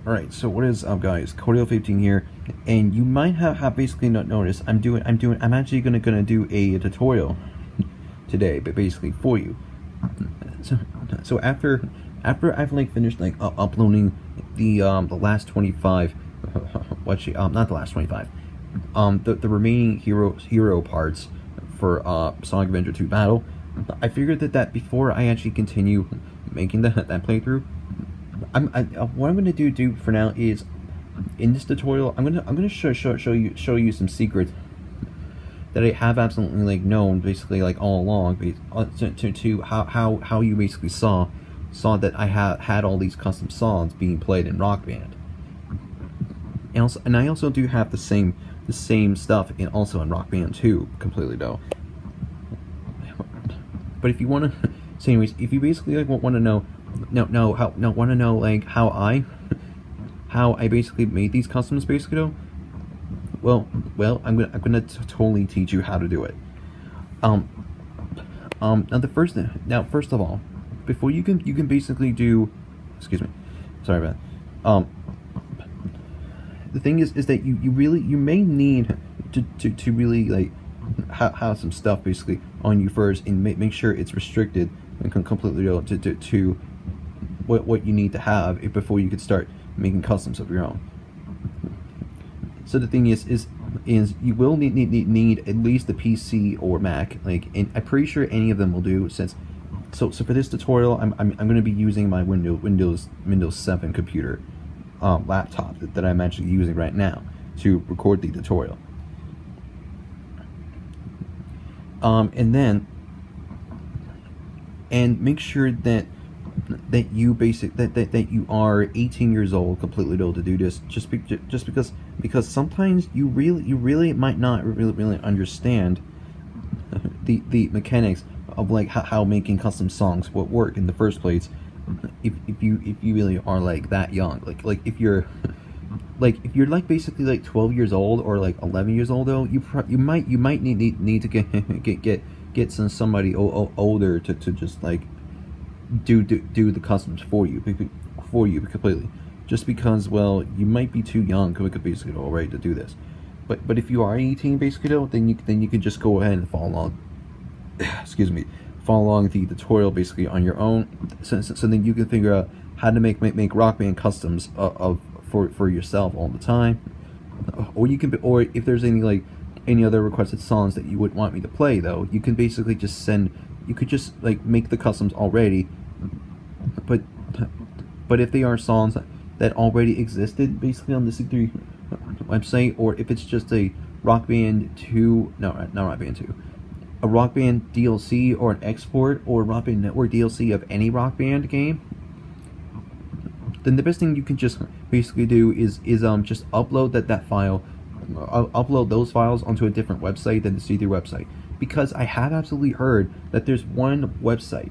Alright, so what is up, guys? Cordial15 here, and you might have basically not noticed I'm actually gonna do a tutorial today, but basically for you. So after I've finished uploading the last 25, not the last 25, the remaining hero parts for Sonic Adventure 2 Battle, I figured that before I actually continue making that playthrough, what I'm gonna do for now is, in this tutorial, I'm gonna show you some secrets that I have absolutely known basically all along, to how you basically saw that I had all these custom songs being played in Rock Band, and I also do have the same stuff also in Rock Band 2 completely though. But if you want to, so anyways, if you basically want to know. Want to know how I basically made these customs basically though? Well, I'm gonna totally teach you how to do it. Now first of all, before you can basically do, excuse me, sorry about that. The thing is that you may need to really have some stuff basically on you first, and make sure it's restricted and completely to what you need to have before you could start making customs of your own. So the thing is you will need at least a PC or Mac, and I'm pretty sure any of them will do. So for this tutorial, I'm going to be using my Windows 7 computer laptop that I'm actually using right now to record the tutorial. And make sure that you are 18 years old completely able to do this, just because sometimes you really might not really understand the mechanics of how making custom songs would work in the first place, if you really are that young, if you're basically 12 years old or 11 years old though, you might need to get somebody older to just do the customs for you completely, just because, well, you might be too young basically already to do this. But if you are 18 basically though, then you can just go ahead and follow along the tutorial basically on your own, so then you can figure out how to make Rock Band customs for yourself all the time. Or if there's any other requested songs that you would want me to play though, you can basically just make the customs already, but if they are songs that already existed basically on the C3 website, or if it's just a Rock Band 2, not Rock Band 2, a Rock Band DLC or an export or Rock Band Network DLC of any Rock Band game, then the best thing you can just basically do is just upload that file, upload those files onto a different website than the C3 website. Because I have absolutely heard that there's one website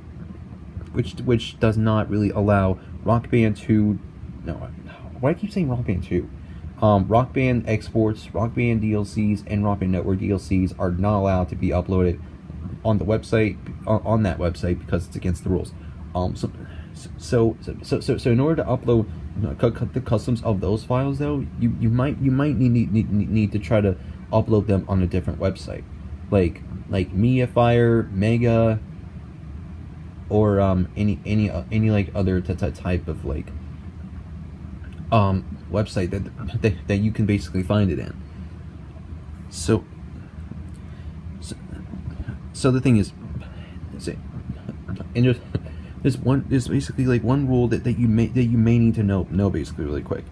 which does not really allow Rock Band 2. No, why do I keep saying Rock Band 2? Rock Band exports, Rock Band DLCs, and Rock Band Network DLCs are not allowed to be uploaded on the website, on that website, because it's against the rules. So in order to upload the customs of those files though, you might need to try to upload them on a different website, like Miafire, Mega, or any other type of website that you can basically find it in. So the thing is, and there's basically one rule that you may need to know basically really quick.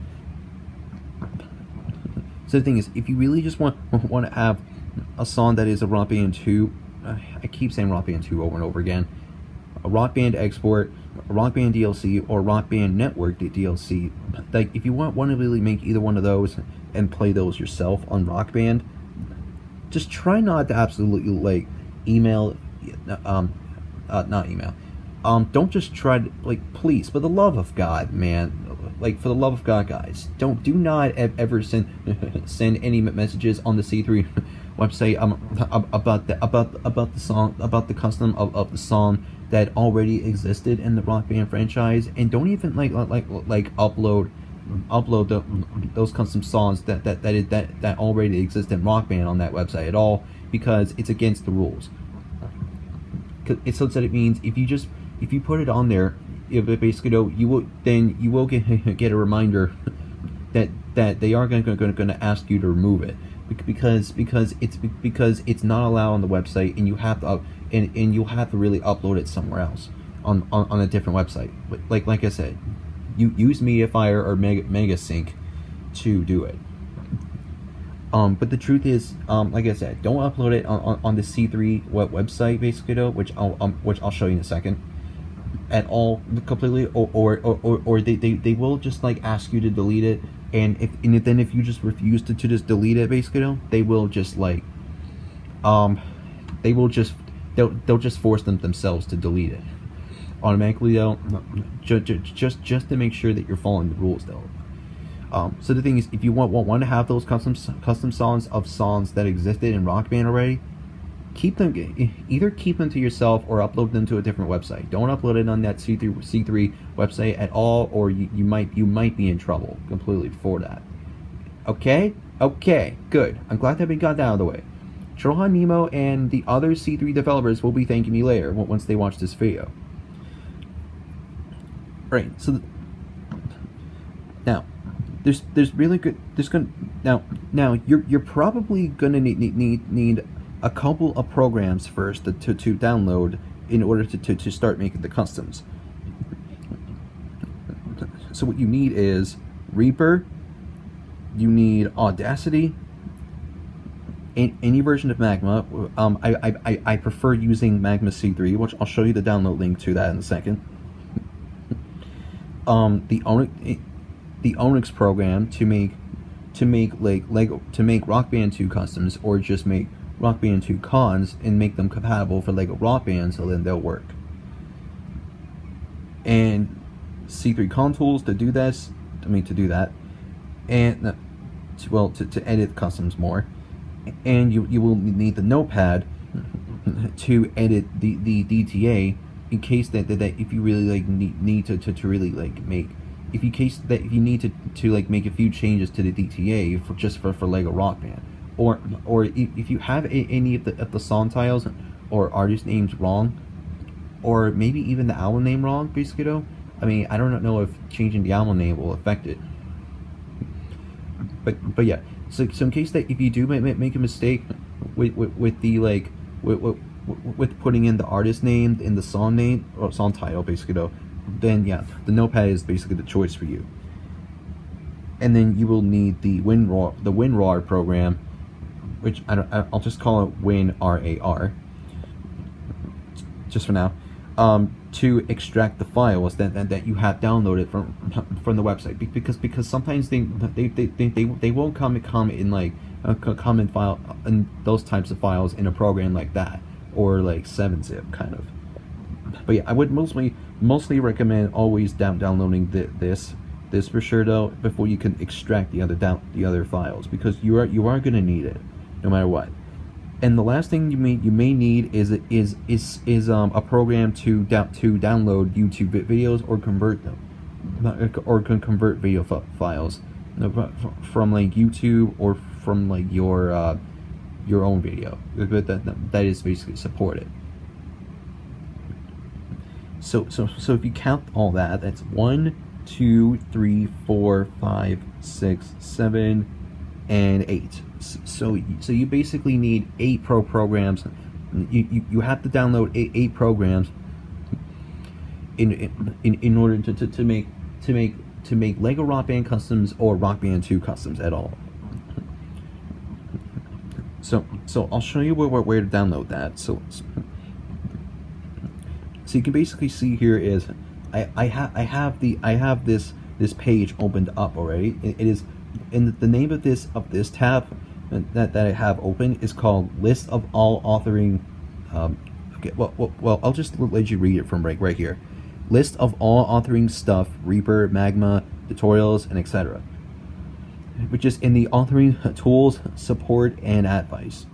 So the thing is, if you really just want to have a song that is a Rock Band 2, I keep saying Rock Band 2 over and over again, a Rock Band export, a Rock Band DLC, or Rock Band Network DLC, if you want to really make either one of those and play those yourself on Rock Band, just try not to absolutely email, not email, don't just try to, please, for the love of God, man, for the love of God, guys, do not ever send any messages on the C3 website about the song, about the custom of the song that already existed in the Rock Band franchise, and don't even upload upload those custom songs that already exist in Rock Band on that website at all, because it's against the rules. So it means if you put it on there, if it basically you will get a reminder that they are going to ask you to remove it, because it's not allowed on the website, and you have to and you'll have to really upload it somewhere else on a different website. Like I said, you use Mediafire or Mega Sync to do it. But the truth is, like I said, don't upload it on the C3 website, basically, though, which I'll show you in a second, at all, completely, or they will just like ask you to delete it, and then if you just refuse to just delete it, basically, though, they will just like they'll just force themselves to delete it automatically, though, just to make sure that you're following the rules, though. So the thing is, if you want to have those custom songs of songs that existed in Rock Band already, keep them to yourself or upload them to a different website. Don't upload it on that C3 website at all, or you might be in trouble completely for that. Okay, good. I'm glad that we got that out of the way. Trohan Nemo and the other C3 developers will be thanking me later once they watch this video. Right. So now, there's really good. Now you're probably gonna need a couple of programs first to download in order to start making the customs. So what you need is Reaper. You need Audacity. Any version of Magma. I prefer using Magma C3, which I'll show you the download link to that in a second. The Onyx program to make Rock Band 2 customs, or just make Rock Band 2 cons and make them compatible for Lego Rock Band, so then they'll work. And C3 Con tools to do this, to do that, and to edit customs more. And you will need the notepad to edit the DTA, in case that if you really like need to really like make, if you need to like make a few changes to the DTA for Lego Rock Band, or if you have any of the song titles or artist names wrong, or maybe even the album name wrong, basically, though. I mean, I don't know if changing the album name will affect it, but yeah. So in case that if you do make a mistake with the like with putting in the artist name in the song name or song title, basically, though, then yeah, the notepad is basically the choice for you. And then you will need the WinRAR program, which I'll just call it WinRAR just for now, to extract the files that you have downloaded from the website, because sometimes they won't come in like a common file and those types of files in a program like that, or like 7-zip kind of. But yeah, I would mostly recommend always downloading this for sure, though, before you can extract the other files, because you are going to need it no matter what. And the last thing you may need is a program to download YouTube videos or convert them, or convert video files from like YouTube or from like your own video that is basically supported. So if you count all that, that's 1, 2, 3, 4, 5, 6, 7, and 8. So you basically need 8 programs. You have to download 8 programs in order to make Lego Rock Band customs or Rock Band 2 customs at all. So I'll show you where to download that. So you can basically see here is I have this page opened up already. It is, and the name of this tab that I have open is called List of All Authoring. Okay, well, I'll just let you read it from right here. List of all authoring stuff, Reaper, Magma, tutorials, and etc. Which is in the authoring tools, support, and advice.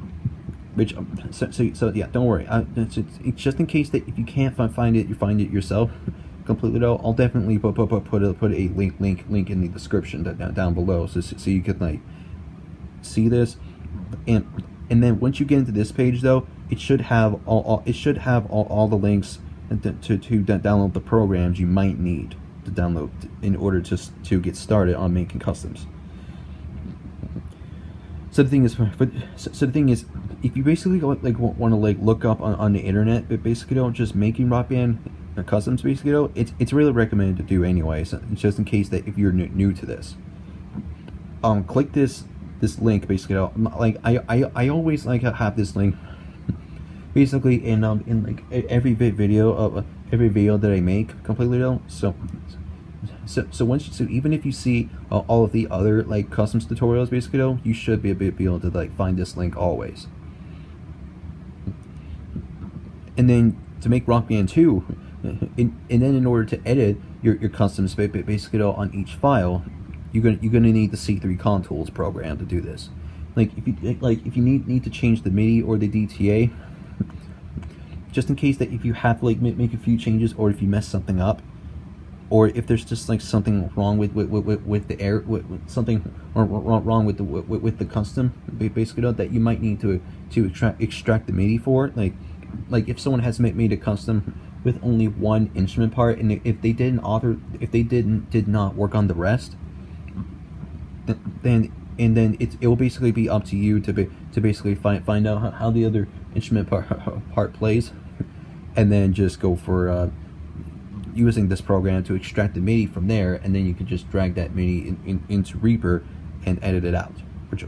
Which so yeah, don't worry. It's just in case that if you can't find it, you find it yourself. completely though, I'll definitely put a link in the description down below, so you could like see this, and then once you get into this page though, it should have all the links to download the programs you might need to download in order to get started on making customs. So the thing is, if you basically want to look up on the internet, but basically don't just making Rock Band customs, basically though, it's really recommended to do anyway, so just in case that if you're new to this. Click this link basically though. Like I always like have this link basically in like every video that I make completely though. So even if you see all of the other like customs tutorials basically though, you should be able to like find this link always. And then to make Rock Band 2, and then in order to edit your customs basically though on each file, you're gonna need the C3 Contools program to do this. Like if you need to change the MIDI or the DTA, just in case that if you have to like make a few changes, or if you mess something up, or if there's just like something wrong with the air, something wrong with the custom basically that you might need to extract the MIDI for, like if someone has made a custom with only one instrument part, and if they did not work on the rest, then it will basically be up to you to basically find out how the other instrument part plays, and then just go for using this program to extract the MIDI from there, and then you can just drag that MIDI into Reaper and edit it out. Which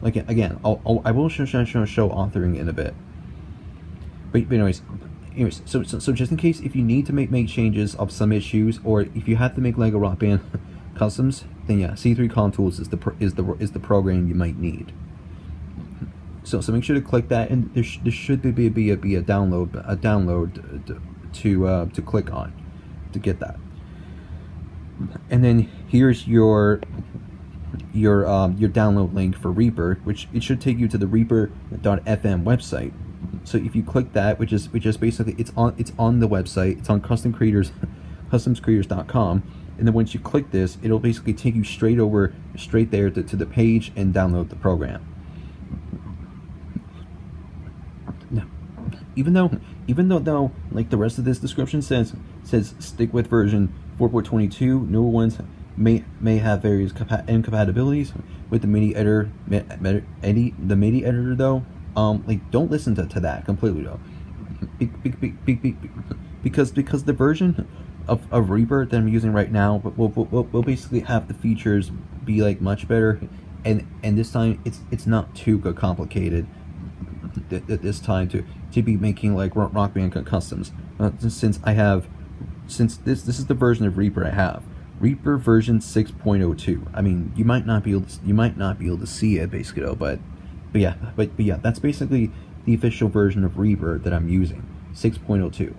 like again, I will show authoring in a bit. But anyways, so just in case if you need to make changes of some issues, or if you have to make Lego Rock Band customs, then yeah, C3 Contools is the program you might need. So make sure to click that, and there should be a download to click on to get that. And then here's your download link for Reaper, which it should take you to the Reaper.fm website. So if you click that, which is basically it's on the website, it's on customscreators.com, and then once you click this, it'll basically take you straight there to the page and download the program. Now, even though like the rest of this description says stick with version 4.22, newer ones may have various incompatibilities with the MIDI editor. The MIDI editor though, like don't listen to that completely though, because the version of Reaper that I'm using right now will basically have the features be like much better, and this time it's not too complicated this time to be making like Rock Band customs, since this is the version of Reaper I have, Reaper version 6.02. I mean, you might not be able to see it basically though, but yeah, that's basically the official version of Reaper that I'm using, 6.02.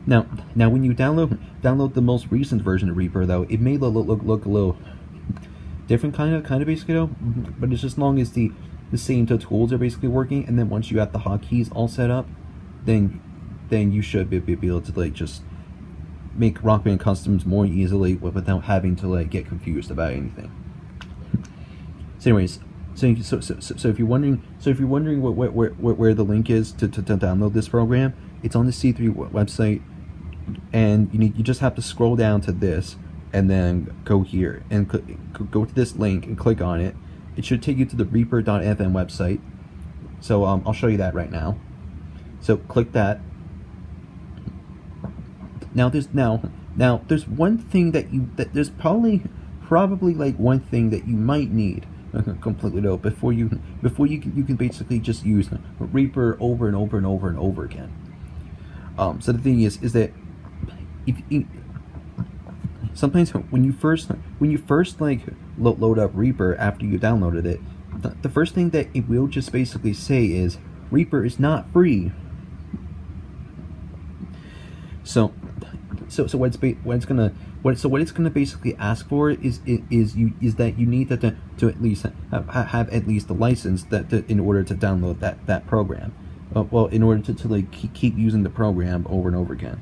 Now when you download the most recent version of Reaper though, it may look a little different kind of basically though, but it's just as long as the same tools are basically working, and then once you have the hotkeys all set up, then you should be able to like just make Rock Band customs more easily without having to like get confused about anything. So anyways, so if you're wondering where the link is to download this program, it's on the C3 website, and you just have to scroll down to this, and then go here and go to this link and click on it. It should take you to the Reaper.fm website. So I'll show you that right now. So click that. Now there's one thing there's probably like one thing that you might need completely though before you can basically just use Reaper over and over again. So the thing is that if sometimes when you first like load up Reaper after you downloaded it, the first thing that it will just basically say is Reaper is not free. So what it's gonna basically ask for is that you need to at least have at least the license that in order to download that program. well, in order to like keep using the program over and over again.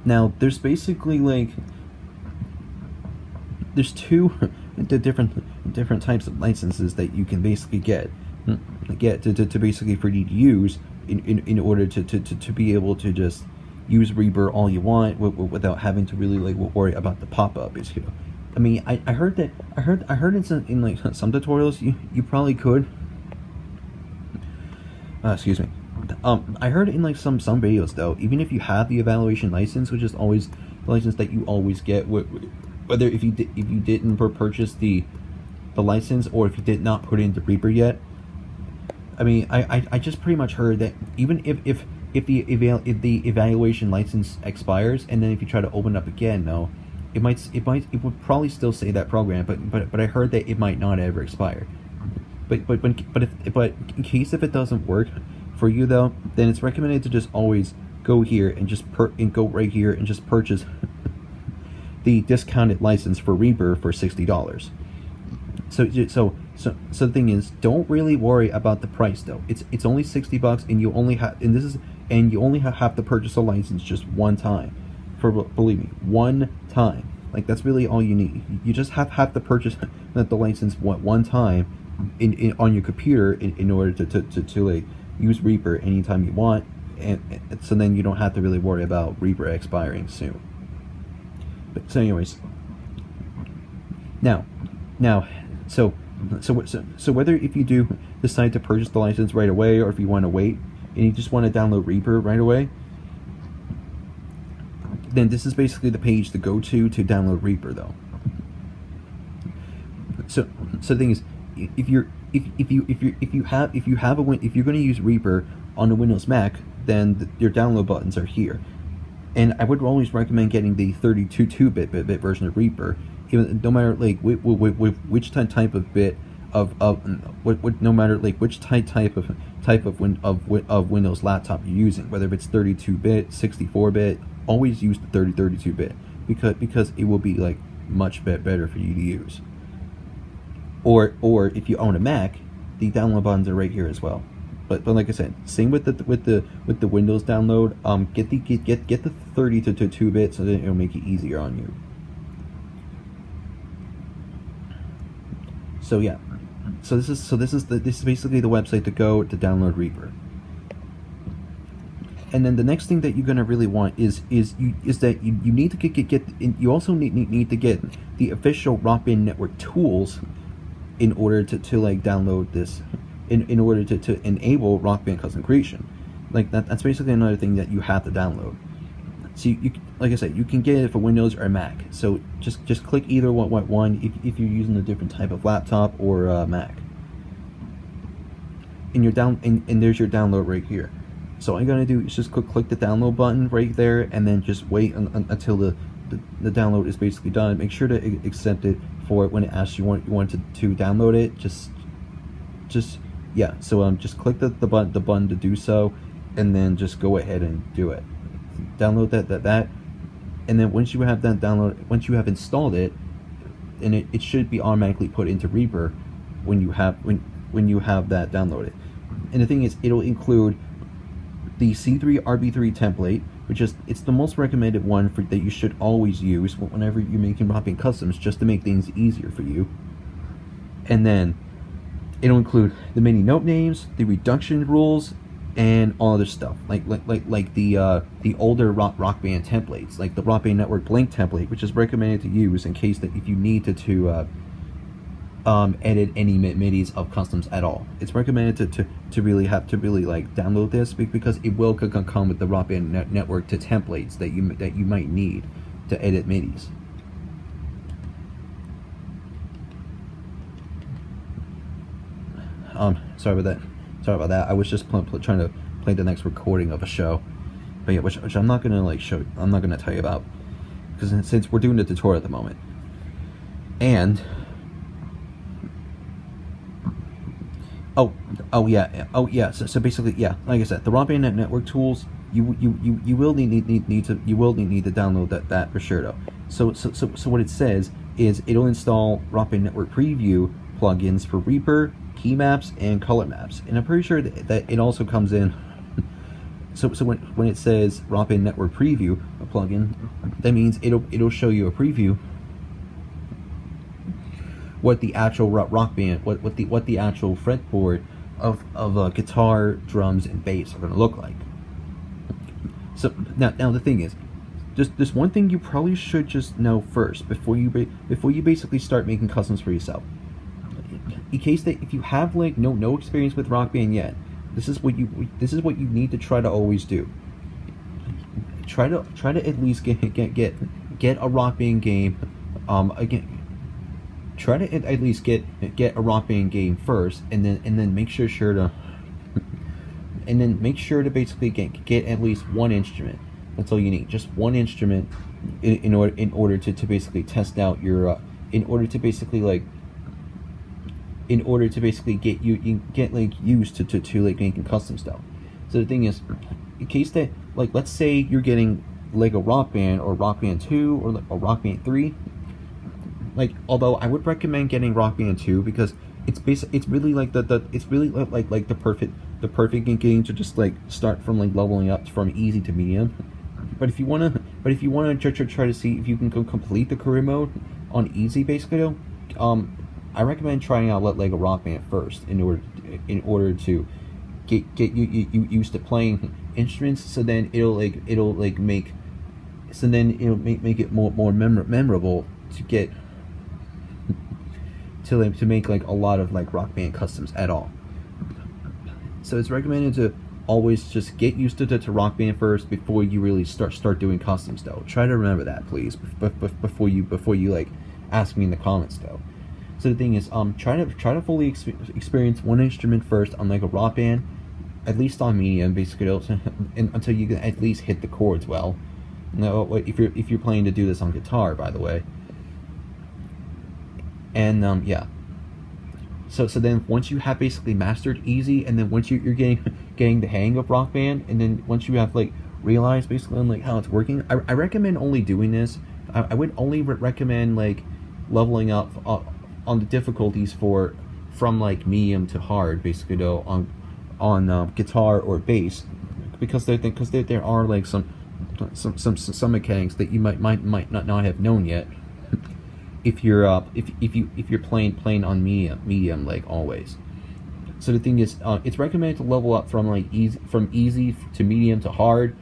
Now there's basically like there's two different types of licenses that you can basically get to basically for you to use in order to be able to just use Reaper all you want without having to really like worry about the pop-up. Basically, I mean, I heard in like some tutorials you probably could. Excuse me. I heard in like some videos though, even if you have the evaluation license, which is always the license that you always get, whether if you didn't purchase the license or if you did not put it into Reaper yet. I mean, I just pretty much heard that even if the evaluation license expires and then if you try to open it up again, no, it would probably still say that program, but I heard that it might not ever expire. But in case if it doesn't work for you though, then it's recommended to just always go here and just go right here and just purchase the discounted license for Reaper for $60. So the thing is, don't really worry about the price though. It's only $60, and you only have you only have to purchase a license just one time. Believe me, one time. Like that's really all you need. You just have to purchase the license one time on your computer in order to like use Reaper anytime you want, and so then you don't have to really worry about Reaper expiring soon. But so anyways, now so whether if you do decide to purchase the license right away or if you want to wait and you just want to download Reaper right away, then this is basically the page to go to download Reaper though. So the thing is, if you're going to use Reaper on a Windows Mac, then your download buttons are here. And I would always recommend getting the 32-bit version of Reaper, even no matter like which type of bit no matter like which type of Windows laptop you're using, whether it's 32-bit, 64-bit, always use the 32-bit because it will be like much better for you to use. Or if you own a Mac, the download buttons are right here as well. But like I said, same with the Windows download. Get the 32-bit so that it'll make it easier on you. So yeah, this is basically the website to go to download Reaper. And then the next thing that you're gonna really want is that you need to you also need to get the official Rock Band Network tools in order to like download this, in order to enable Rock Band custom creation. Like that's basically another thing that you have to download. So you like I said, you can get it for Windows or Mac. So just click either one if you're using a different type of laptop or Mac. And there's your download right here. So all you're gonna do is just click the download button right there, and then just wait until the download is basically done. Make sure to accept it for it when it asks you want to download it. Just yeah. So just click the button to do so, and then just go ahead and do it. Download that, and then once you have that download, once you have installed it, and it should be automatically put into Reaper when you have that downloaded. And the thing is, it'll include the C3 RB3 template, which is it's the most recommended one that you should always use whenever you're making Rock Band customs, just to make things easier for you. And then it'll include the MIDI note names, the reduction rules, and all other stuff like the older Rock Band templates, like the Rock Band Network Blink template, which is recommended to use in case that if you need to edit any MIDIs of customs at all. It's recommended to really like download this because it will come with the Rock Band Network to templates that you might need to edit MIDIs. Sorry about that. I was just trying to play the next recording of a show, but yeah, which I'm not gonna like show. I'm not gonna tell you about because since we're doing the tutorial at the moment, and oh yeah. So basically, yeah, like I said, the Rock Band Network tools. You will need to download that for sure though. So what it says is it'll install Rock Band Network Preview plugins for Reaper, key maps, and color maps. And I'm pretty sure that it also comes in. So when it says Rock Band Network Preview, a plugin, that means it'll show you a preview what the actual Rock Band, what the actual fretboard of guitar, drums, and bass are going to look like. So now the thing is, there's one thing you probably should just know first before you basically start making customs for yourself. In case that if you have like no experience with Rock Band yet, this is what you need to try to always do. Try to at least get a Rock Band game. Again, try to at least get a Rock Band game first, and then make sure to basically get at least one instrument. That's all you need. Just one instrument in order to basically test out your in order to basically get used to like making custom stuff. So the thing is, in case that like let's say you're getting Lego Rock Band or Rock Band 2 or Rock Band 3, like although I would recommend getting Rock Band 2 because it's really like the perfect game to just like start from like leveling up from easy to medium. But if you wanna try to see if you can complete the career mode on easy, basically, I recommend trying out Lego Rock Band first in order to get you used to playing instruments. So then it'll make it more memorable to get to make like a lot of like Rock Band customs at all. So it's recommended to always just get used to Rock Band first before you really start doing customs though. Try to remember that, please, before you like ask me in the comments though. So the thing is, try to fully experience one instrument first on like a Rock Band, at least on medium, basically, until you can at least hit the chords well. No, if you're planning to do this on guitar, by the way. And yeah. So then once you have basically mastered easy, and then once you're getting the hang of Rock Band, and then once you have like realized basically on like how it's working, I recommend only doing this. I would only recommend like leveling up on the difficulties from like medium to hard, basically though on guitar or bass, because there are like some mechanics that you might not have known yet. If you're playing on medium like always. So the thing is, it's recommended to level up from like easy to medium to hard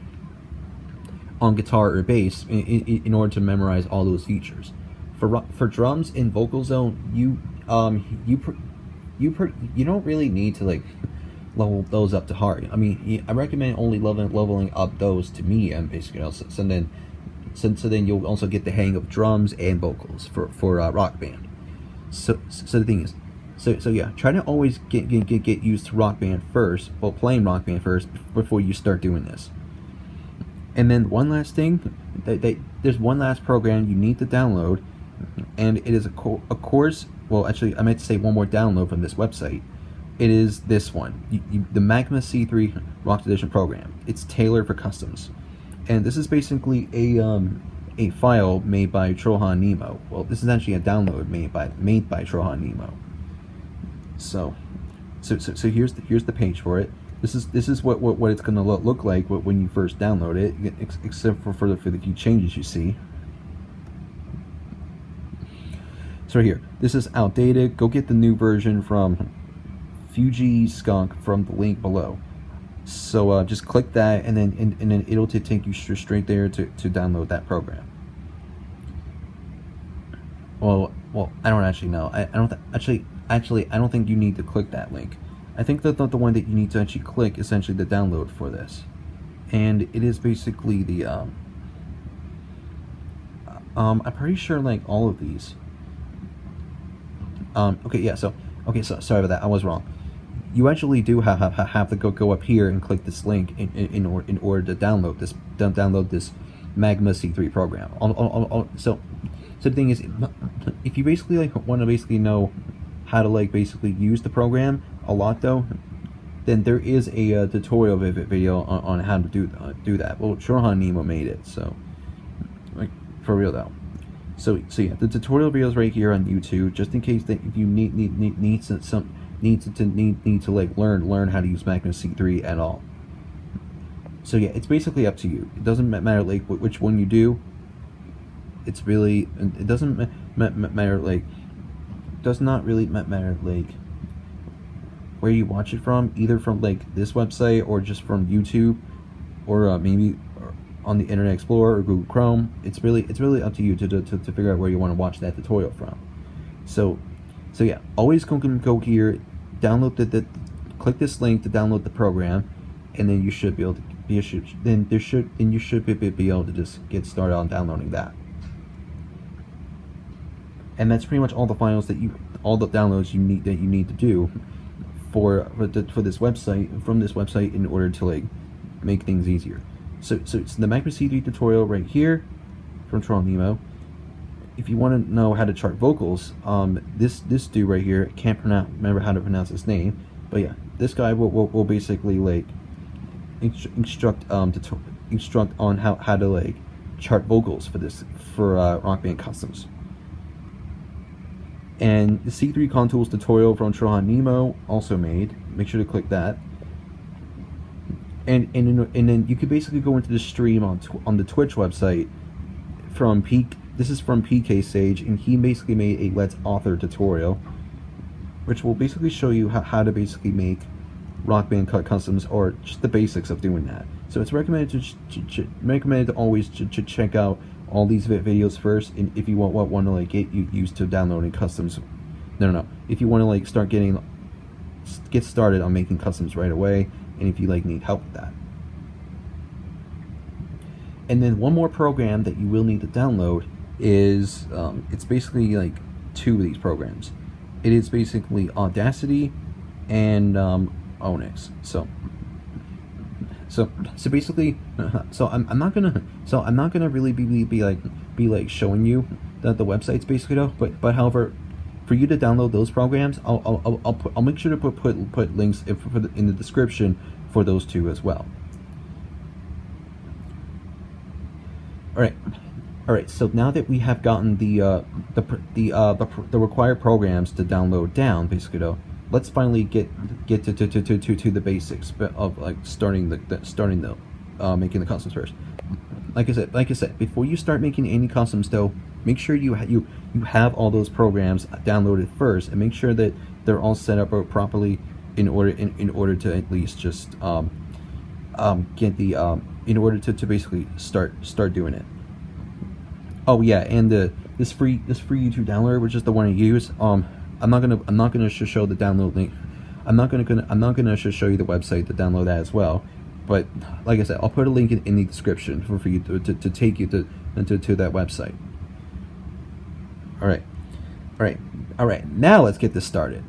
on guitar or bass in order to memorize all those features. For drums and vocals though, you don't really need to like level those up to hard. I mean, I recommend only leveling up those to medium, basically. So then you'll also get the hang of drums and vocals for Rock Band. So the thing is, so yeah, try to always get used to Rock Band first, well, playing Rock Band first before you start doing this. And then one last thing, there's one last program you need to download, and it is a course. Well, actually, I meant to say one more download from this website. It is this one, the Magma C3 Rock Edition program. It's tailored for customs. And this is basically a file made by Trohan Nemo. Well, this is actually a download made by Trohan Nemo. So here's the page for it. This is what it's gonna look like when you first download it, except for the few changes you see. So right here, this is outdated. Go get the new version from Fuji Skunk from the link below. So just click that, and then it'll take you straight there to download that program. Well, I don't actually know. I don't I don't think you need to click that link. I think that the one that you need to actually click is essentially the download for this, and it is basically the I'm pretty sure like all of these. Okay, yeah. So sorry about that. I was wrong. You actually do have to go up here and click this link in order to download this Magma C3 program. So the thing is, if you basically like want to basically know how to like basically use the program a lot though, then there is a tutorial video on how to do that. Well, Trohan Nemo made it, so like for real though. So yeah, the tutorial videos right here on YouTube, just in case that if you need to like learn how to use Magma C3 at all. So yeah, it's basically up to you. It doesn't matter like which one you do. It's really, it doesn't matter like, does not really matter like where you watch it from, either from like this website or just from YouTube, or maybe on the Internet Explorer or Google Chrome. It's really up to you to figure out where you want to watch that tutorial from. So yeah, always go here, download click this link to download the program, and then you should be able to you should be able to just get started on downloading that. And that's pretty much all the files all the downloads you need to do for this website, from this website, in order to like make things easier. So it's the Magma C3 tutorial right here from Nemo. If you want to know how to chart vocals, this dude right here, can't remember how to pronounce his name, but yeah, this guy will basically like instruct on how to like chart vocals for Rock Band Customs. And the C3 Contools tutorial from Nemo also made. Make sure to click that. And then you could basically go into the stream on the Twitch website from This is from PK Sage, and he basically made a Let's Author tutorial, which will basically show you how to basically make Rock Band customs, or just the basics of doing that. So it's recommended to always check out all these videos first, and if you want to like get used to downloading customs, if you want to like get started on making customs right away, and if you like need help with that. And then one more program that you will need to download is it's basically like two of these programs. It is basically Audacity and Onyx. So basically, I'm not gonna really be like showing you the websites basically though. But however, for you to download those programs, I'll make sure to put links in the description for those two as well. All right. So now that we have gotten the required programs to download down, basically though, let's finally get to the basics of like starting making the customs first. Like I said, before you start making any customs though, make sure you have all those programs downloaded first, and make sure that they're all set up properly in order to at least just get the in order to basically start doing it. Oh yeah, and this free YouTube downloader, which is the one I use. I'm not gonna show the download link. I'm not gonna show you the website to download that as well. But like I said, I'll put a link in the description for you to take you to that website. All right. Now let's get this started.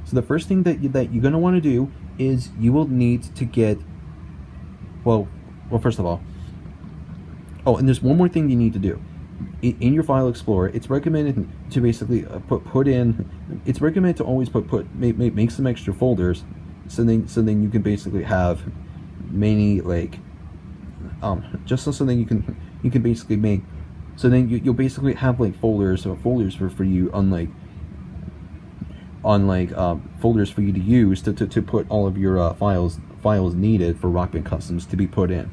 So the first thing that you're gonna want to do is you will need to get well first of all. Oh, and there's one more thing you need to do. In your file explorer, it's recommended to basically it's recommended to always make some extra folders, so then you can basically have many like just so then you can basically make, so then you'll basically have like folders for you on folders for you to use to put all of your files needed for Rock Band Customs to be put in.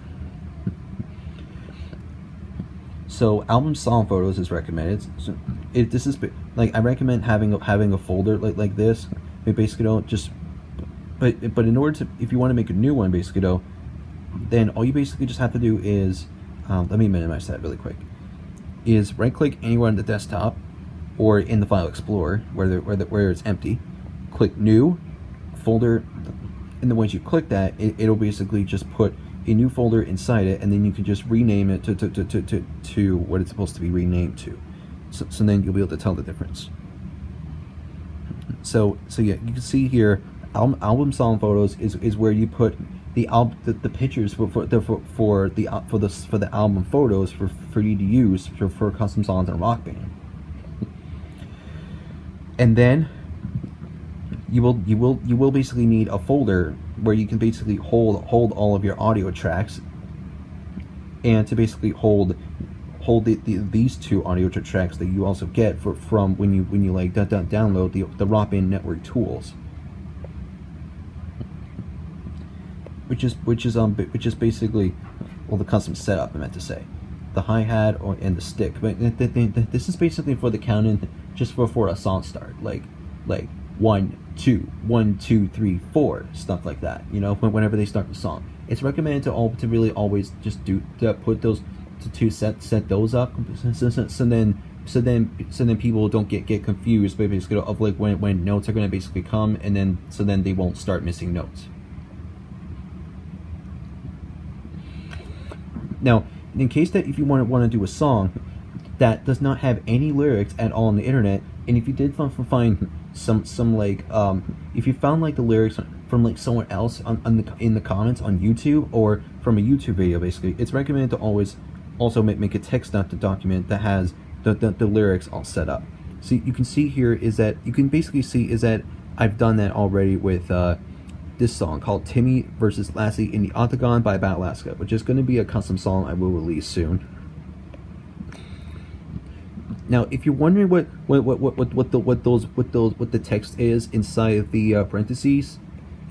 So album song photos is recommended. So this is like, I recommend having a folder like this. It basically don't just, but in order to, if you want to make a new one, basically though, then all you basically just have to do is let me minimize that really quick. Is right click anywhere on the desktop or in the file explorer where it's empty. Click new folder, and then once you click that, it'll basically just put a new folder inside it, and then you can just rename it to what it's supposed to be renamed to. So then you'll be able to tell the difference. So yeah, you can see here, album song photos is where you put the pictures for the album photos for you to use for custom songs in Rock Band. And then you will basically need a folder where you can basically hold all of your audio tracks, and to basically hold hold these two audio tracks that you also get from when you like download the Rock Band Network tools, which is basically, well, the custom setup, I meant to say, the hi-hat and the stick. But this is basically for the count-in, just for a song start, like 1 2 1 2 3 4, stuff like that. You know, whenever they start the song, it's recommended to really always just put those to set those up, so then people don't get confused basically of like when notes are going to basically come, and then they won't start missing notes. Now, in case that if you want to do a song that does not have any lyrics at all on the internet, and if you did find some like if you found like the lyrics from like someone else in the comments on YouTube or from a YouTube video, basically, it's recommended to always also make a text document that has the lyrics all set up. So you can see here is that I've done that already with this song called Timmy vs. Lassie in the Octagon by Battle Alaska, which is going to be a custom song I will release soon. Now, if you're wondering what the text is inside the parentheses,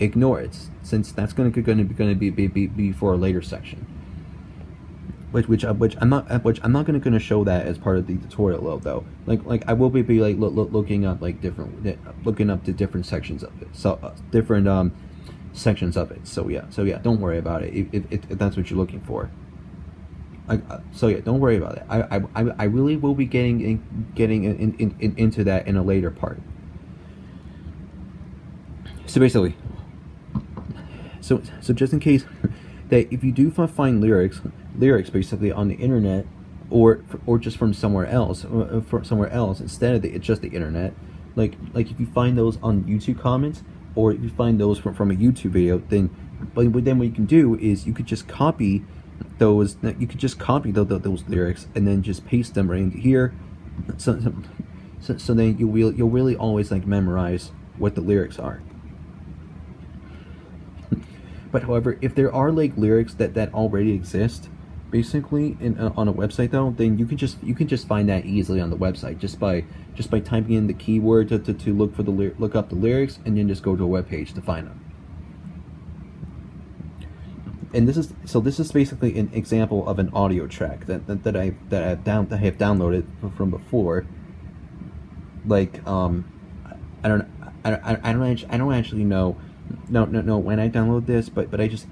ignore it, since that's going to be for a later section. Which I'm not going to show that as part of the tutorial though. Like I will be like looking up like different sections of it, so different sections of it. So yeah, don't worry about it if that's what you're looking for. So yeah, don't worry about it. I really will be getting into that in a later part. So basically, so just in case that if you do find lyrics basically on the internet, or just from somewhere else, instead of just the internet, like if you find those on YouTube comments, or if you find those from a YouTube video, then what you can do is you could just copy those lyrics and then just paste them right into here, so then you'll really always like memorize what the lyrics are. But however, if there are like lyrics that already exist basically on a website though, then you can just find that easily on the website just by typing in the keyword to look up the lyrics, and then just go to a web page to find them. And this is basically an example of an audio track that I have downloaded from before. Like I don't actually know when I download this, but I just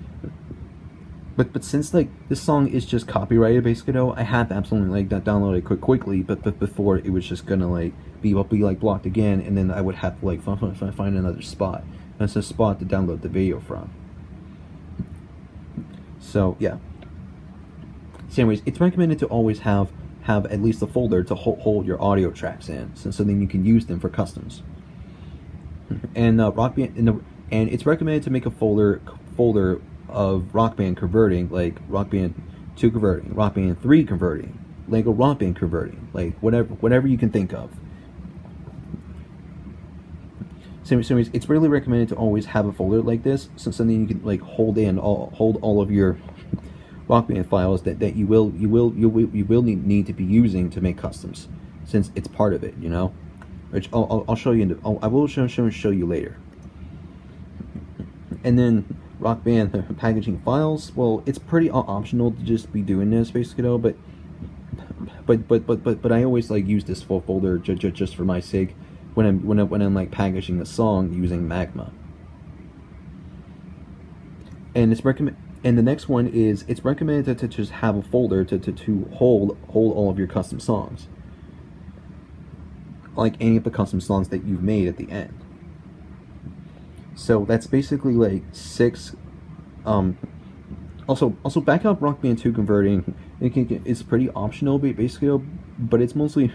but since like this song is just copyrighted basically though, I had to absolutely like download it quickly, but before it was just gonna like be like blocked again, and then I would have to like find another spot. That's a spot to download the video from. So yeah. So anyways, it's recommended to always have at least a folder to hold your audio tracks in, so then you can use them for customs. And Rock Band, and it's recommended to make a folder of Rock Band converting, like Rock Band 2 converting, Rock Band 3 converting, Lego Rock Band converting, like whatever you can think of. So it's really recommended to always have a folder like this, so then you can like hold all of your Rock Band files that you will need to be using to make customs, since it's part of it, you know. Which I'll show you. I will show you later. And then Rock Band packaging files. Well, it's pretty optional to just be doing this basically though, but I always like use this full folder just for my sake when I'm like packaging a song using Magma. And and the next one is it's recommended to just have a folder to hold all of your custom songs, like any of the custom songs that you've made at the end. So that's basically like 6. Also backup Rock Band 2 converting is pretty optional basically, but it's mostly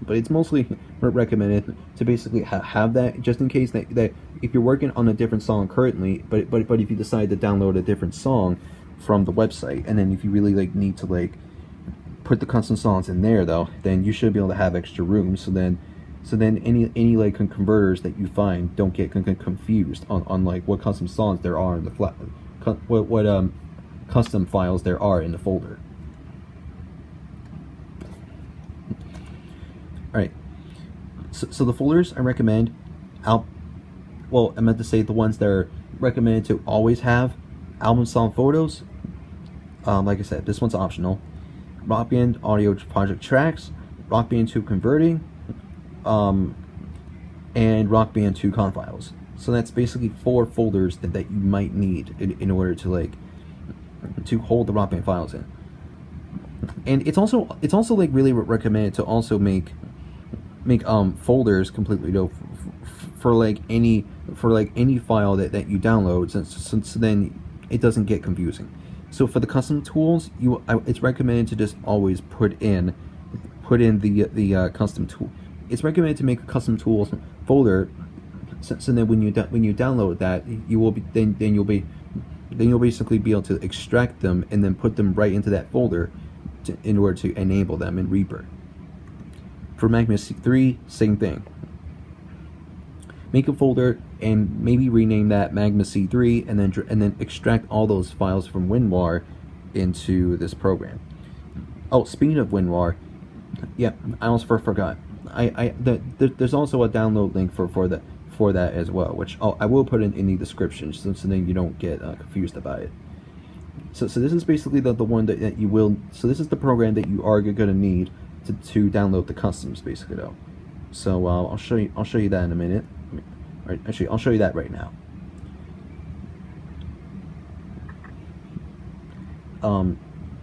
but it's mostly recommended to basically have that just in case that if you're working on a different song currently, but if you decide to download a different song from the website, and then if you really like need to like put the custom songs in there though, then you should be able to have extra room, so then any like converters that you find don't get confused on like what custom songs there are in the what custom files there are in the folder. So the folders I recommend, well, I meant to say the ones that are recommended to always have: album song photos. Like I said, this one's optional. Rock Band audio project tracks, Rock Band 2 converting, and Rock Band 2 con files. So that's basically 4 folders that you might need in order to to hold the Rock Band files in. And it's also like really recommended to also make folders completely for any file that you download, so then it doesn't get confusing. So for the custom tools, it's recommended to just always put in the custom tool. It's recommended to make a custom tools folder, so then when you download that, you'll basically be able to extract them and then put them right into that folder in order to enable them in Reaper. For Magma C3, same thing. Make a folder and maybe rename that Magma C3, and then extract all those files from WinRAR into this program. Oh, speaking of WinRAR, yeah, I almost forgot. There's also a download link for that as well, which I will put in the description, so then you don't get confused about it. So this is basically the one that you will. So this is the program that you are gonna need to download the customs, basically though. So I'll show you that in a minute. Right, actually, I'll show you that right now.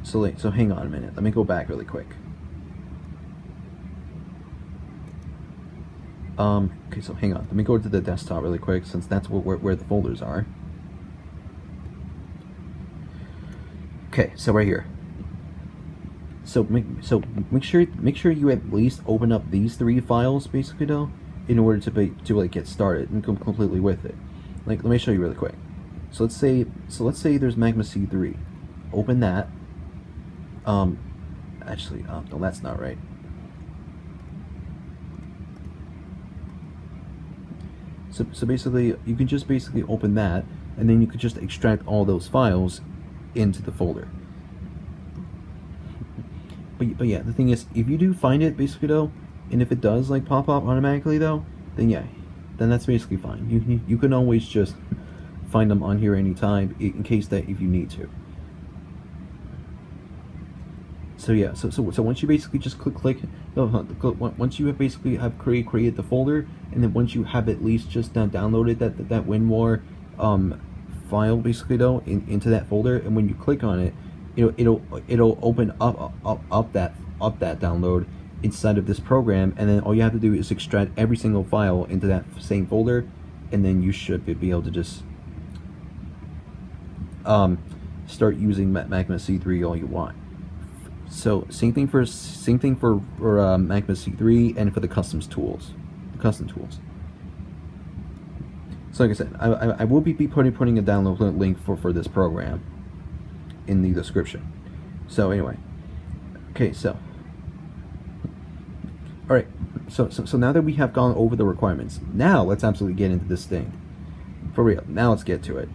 So hang on a minute. Let me go back really quick. Okay, so hang on. Let me go to the desktop really quick, since that's where the folders are. Okay, so right here. So make sure you at least open up these 3 files, basically though, in order to get started and come completely with it. Let me show you really quick. So let's say there's Magma C3. Open that. Actually, no, that's not right. So basically, you can just open that, and then you could just extract all those files into the folder. But yeah, the thing is, if you do find it, basically though, and if it does pop up automatically though, then yeah, then that's basically fine. You can always just find them on here anytime in case that if you need to. So yeah, so once you basically just click once you have created the folder, and then once you have at least just downloaded that WinRAR file, basically though, into that folder, and when you click on it, it'll open up that download inside of this program, and then all you have to do is extract every single file into that same folder, and then you should be able to just start using Magma C3 all you want. So same thing for Magma C3 and for the custom tools. So like I said, I will be putting a download link for this program in the description. So anyway, okay, so all right, so now that we have gone over the requirements, now let's absolutely get into this thing for real. Now let's get to it.